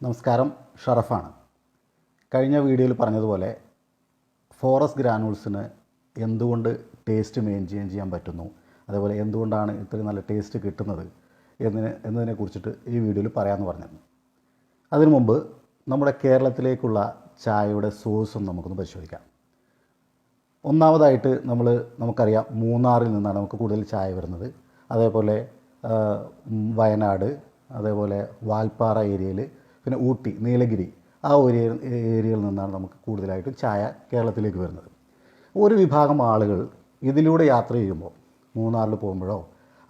നമസ്കാരം, ഷറഫാണ്. കഴിഞ്ഞ വീഡിയോയിൽ പറഞ്ഞതുപോലെ ഫോറസ്റ്റ് ഗ്രാനൂൾസിന് എന്തുകൊണ്ട് ടേസ്റ്റ് മെയിൻറ്റെയിൻ ചെയ്യാൻ പറ്റുന്നു, അതേപോലെ എന്തുകൊണ്ടാണ് ഇത്രയും നല്ല ടേസ്റ്റ് കിട്ടുന്നത് എന്നതിനെക്കുറിച്ചിട്ട് ഈ വീഡിയോയിൽ പറയാമെന്ന് പറഞ്ഞിരുന്നു. അതിനു മുമ്പ് നമ്മുടെ കേരളത്തിലേക്കുള്ള ചായയുടെ സോഴ്സും നമുക്കൊന്ന് പരിശോധിക്കാം. ഒന്നാമതായിട്ട് നമുക്കറിയാം, മൂന്നാറിൽ നിന്നാണ് നമുക്ക് കൂടുതൽ ചായ വരുന്നത്. അതേപോലെ വയനാട്, അതേപോലെ വാൽപ്പാറ ഏരിയയിൽ, പിന്നെ ഊട്ടി, നീലഗിരി ആ ഒരു ഏരിയയിൽ നിന്നാണ് നമുക്ക് കൂടുതലായിട്ടും ചായ കേരളത്തിലേക്ക് വരുന്നത്. ഒരു വിഭാഗം ആളുകൾ ഇതിലൂടെ യാത്ര ചെയ്യുമ്പോൾ, മൂന്നാറിൽ പോകുമ്പോഴോ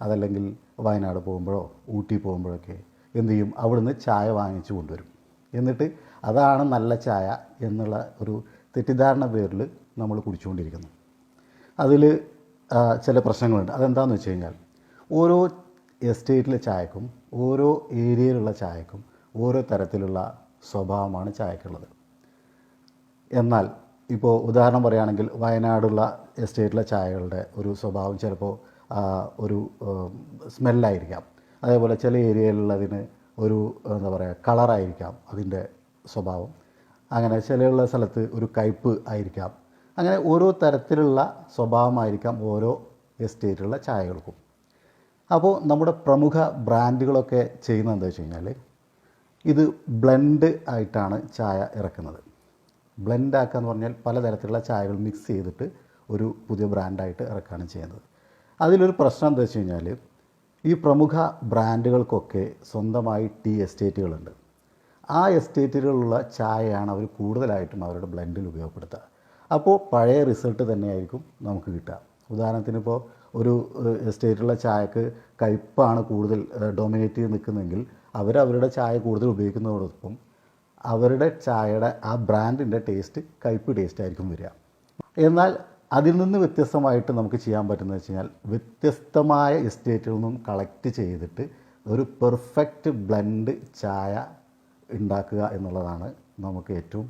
അതല്ലെങ്കിൽ വയനാട് പോകുമ്പോഴോ ഊട്ടി പോകുമ്പോഴൊക്കെ എന്തു ചെയ്യും, അവിടുന്ന് ചായ വാങ്ങിച്ചു കൊണ്ടുവരും. എന്നിട്ട് അതാണ് നല്ല ചായ എന്നുള്ള ഒരു തെറ്റിദ്ധാരണ പേരിൽ നമ്മൾ കുടിച്ചുകൊണ്ടിരിക്കുന്നു. അതിൽ ചില പ്രശ്നങ്ങളുണ്ട്. അതെന്താണെന്ന് വെച്ച് കഴിഞ്ഞാൽ, ഓരോ എസ്റ്റേറ്റിലെ ചായക്കും ഓരോ ഏരിയയിലുള്ള ചായക്കും ഓരോ തരത്തിലുള്ള സ്വഭാവമാണ് ചായക്കുള്ളത്. എന്നാൽ ഇപ്പോൾ ഉദാഹരണം പറയുകയാണെങ്കിൽ, വയനാടുള്ള എസ്റ്റേറ്റിലെ ചായകളുടെ ഒരു സ്വഭാവം ചിലപ്പോൾ ഒരു സ്മെല്ലായിരിക്കാം. അതേപോലെ ചില ഏരിയയിലുള്ളതിന് ഒരു കളറായിരിക്കാം അതിൻ്റെ സ്വഭാവം. അങ്ങനെ ചിലയുള്ള സ്ഥലത്ത് ഒരു കയ്പ്പ് ആയിരിക്കാം. അങ്ങനെ ഓരോ തരത്തിലുള്ള സ്വഭാവമായിരിക്കാം ഓരോ എസ്റ്റേറ്റിലുള്ള ചായകൾക്കും. അപ്പോൾ നമ്മുടെ പ്രമുഖ ബ്രാൻഡുകളൊക്കെ ചെയ്യുന്നത് എന്താ വെച്ച് കഴിഞ്ഞാൽ, ഇത് ബ്ലെൻഡ് ആയിട്ടാണ് ചായ ഇറക്കുന്നത്. ബ്ലെൻഡ് ആക്കുക എന്ന് പറഞ്ഞാൽ പലതരത്തിലുള്ള ചായകൾ മിക്സ് ചെയ്തിട്ട് ഒരു പുതിയ ബ്രാൻഡായിട്ട് ഇറക്കുകയാണ് ചെയ്യുന്നത്. അതിലൊരു പ്രശ്നം എന്താ വെച്ച് കഴിഞ്ഞാൽ, ഈ പ്രമുഖ ബ്രാൻഡുകൾക്കൊക്കെ സ്വന്തമായി ടീ എസ്റ്റേറ്റുകളുണ്ട്. ആ എസ്റ്റേറ്റുകളിലുള്ള ചായയാണ് അവർ കൂടുതലായിട്ടും അവരുടെ ബ്ലെൻഡിൽ ഉപയോഗപ്പെടുത്തുക. അപ്പോൾ പഴയ റിസൾട്ട് തന്നെയായിരിക്കും നമുക്ക് കിട്ടുക. ഉദാഹരണത്തിന്, ഇപ്പോൾ ഒരു എസ്റ്റേറ്റിലുള്ള ചായക്ക് കയ്പ്പാണ് കൂടുതൽ ഡോമിനേറ്റ് ചെയ്ത് നിൽക്കുന്നതെങ്കിൽ അവരവരുടെ ചായ കൂടുതൽ ഉപയോഗിക്കുന്നതോടൊപ്പം അവരുടെ ചായയുടെ ആ ബ്രാൻഡിൻ്റെ ടേസ്റ്റ് കയ്പ്പ് ടേസ്റ്റ് ആയിരിക്കും വരിക. എന്നാൽ അതിൽ നിന്ന് വ്യത്യസ്തമായിട്ട് നമുക്ക് ചെയ്യാൻ പറ്റുന്നത് വെച്ച് കഴിഞ്ഞാൽ, വ്യത്യസ്തമായ എസ്റ്റേറ്റുകളിൽ നിന്നും കളക്ട് ചെയ്തിട്ട് ഒരു പെർഫെക്റ്റ് ബ്ലെൻഡ് ചായ ഉണ്ടാക്കുക എന്നുള്ളതാണ് നമുക്ക് ഏറ്റവും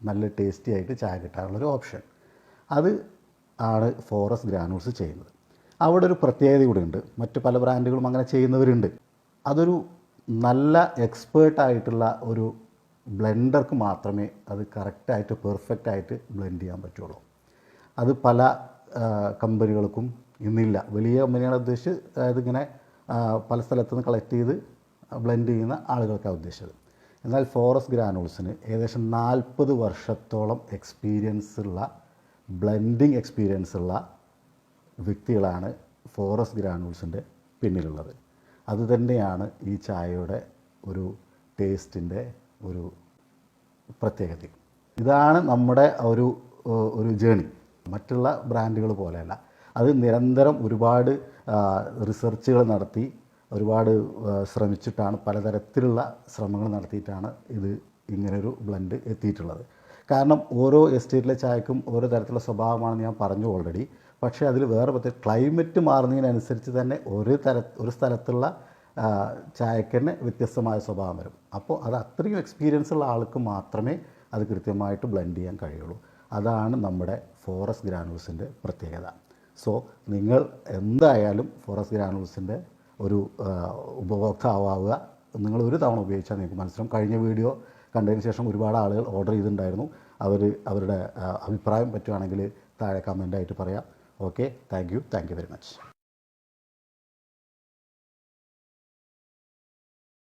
നല്ല ടേസ്റ്റി ആയിട്ട് ചായ കിട്ടാനുള്ളൊരു ഓപ്ഷൻ. അത് ആണ് ഫോറസ്റ്റ് ഗ്രാനൂൾസ് ചെയ്യുന്നത്. അവിടെ ഒരു പ്രത്യേകത കൂടെ ഉണ്ട്. മറ്റ് പല ബ്രാൻഡുകളും അങ്ങനെ ചെയ്യുന്നവരുണ്ട്. അതൊരു നല്ല എക്സ്പേർട്ടായിട്ടുള്ള ഒരു ബ്ലെൻഡർക്ക് മാത്രമേ അത് കറക്റ്റായിട്ട് പെർഫെക്റ്റായിട്ട് ബ്ലെൻഡ് ചെയ്യാൻ പറ്റുള്ളൂ. അത് പല കമ്പനികൾക്കും ഇന്നില്ല. വലിയ കമ്പനികളെ ഉദ്ദേശിച്ച്, അതായത് ഇങ്ങനെ പല സ്ഥലത്തുനിന്ന് കളക്ട് ചെയ്ത് ബ്ലെൻഡ് ചെയ്യുന്ന ആളുകൾക്കാണ് ഉദ്ദേശിച്ചത്. എന്നാൽ ഫോറസ്റ്റ് ഗ്രാനൂൾസിന് ഏകദേശം 40 വർഷത്തോളം ബ്ലെൻഡിങ് എക്സ്പീരിയൻസ് ഉള്ള വ്യക്തികളാണ് ഫോറസ്റ്റ് ഗ്രാനൂൾസിൻ്റെ പിന്നിലുള്ളത്. അതുതന്നെയാണ് ഈ ചായയുടെ ഒരു ടേസ്റ്റിൻ്റെ ഒരു പ്രത്യേകത. ഇതാണ് നമ്മുടെ ഒരു ജേണി. മറ്റുള്ള ബ്രാൻഡുകൾ പോലെയല്ല. അത് നിരന്തരം ഒരുപാട് റിസർച്ചുകൾ നടത്തി, ഒരുപാട് ശ്രമിച്ചിട്ടാണ്, പലതരത്തിലുള്ള ശ്രമങ്ങൾ നടത്തിയിട്ടാണ് ഇത് ഇങ്ങനൊരു ബ്ലെൻഡ് എത്തിയിട്ടുള്ളത്. കാരണം ഓരോ എസ്റ്റേറ്റിലെ ചായക്കും ഓരോ തരത്തിലുള്ള സ്വഭാവമാണെന്ന് ഞാൻ പറഞ്ഞു ഓൾറെഡി. പക്ഷേ അതിൽ വേറെ പ്രത്യേക ക്ലൈമറ്റ് മാറുന്നതിനനുസരിച്ച് തന്നെ ഒരു സ്ഥലത്തുള്ള ചായക്ക് തന്നെ വ്യത്യസ്തമായ സ്വഭാവം വരും. അപ്പോൾ അത് അത്രയും എക്സ്പീരിയൻസ് ഉള്ള ആൾക്ക് മാത്രമേ അത് കൃത്യമായിട്ട് ബ്ലെൻഡ് ചെയ്യാൻ കഴിയുള്ളൂ. അതാണ് നമ്മുടെ ഫോറസ്റ്റ് ഗ്രാനൂൾസിൻ്റെ പ്രത്യേകത. സോ നിങ്ങൾ എന്തായാലും ഫോറസ്റ്റ് ഗ്രാനൂൾസിൻ്റെ ഒരു ഉപഭോക്താവുക. നിങ്ങൾ ഒരു തവണ ഉപയോഗിച്ചാൽ നിങ്ങൾക്ക് മനസ്സിലാവും. കഴിഞ്ഞ വീഡിയോ കണ്ടതിന് ശേഷം ഒരുപാട് ആളുകൾ ഓർഡർ ചെയ്തിട്ടുണ്ടായിരുന്നു. അവരുടെ അഭിപ്രായം പറ്റുകയാണെങ്കിൽ താഴെ കമൻ്റായിട്ട് പറയാം. Okay, thank you very much.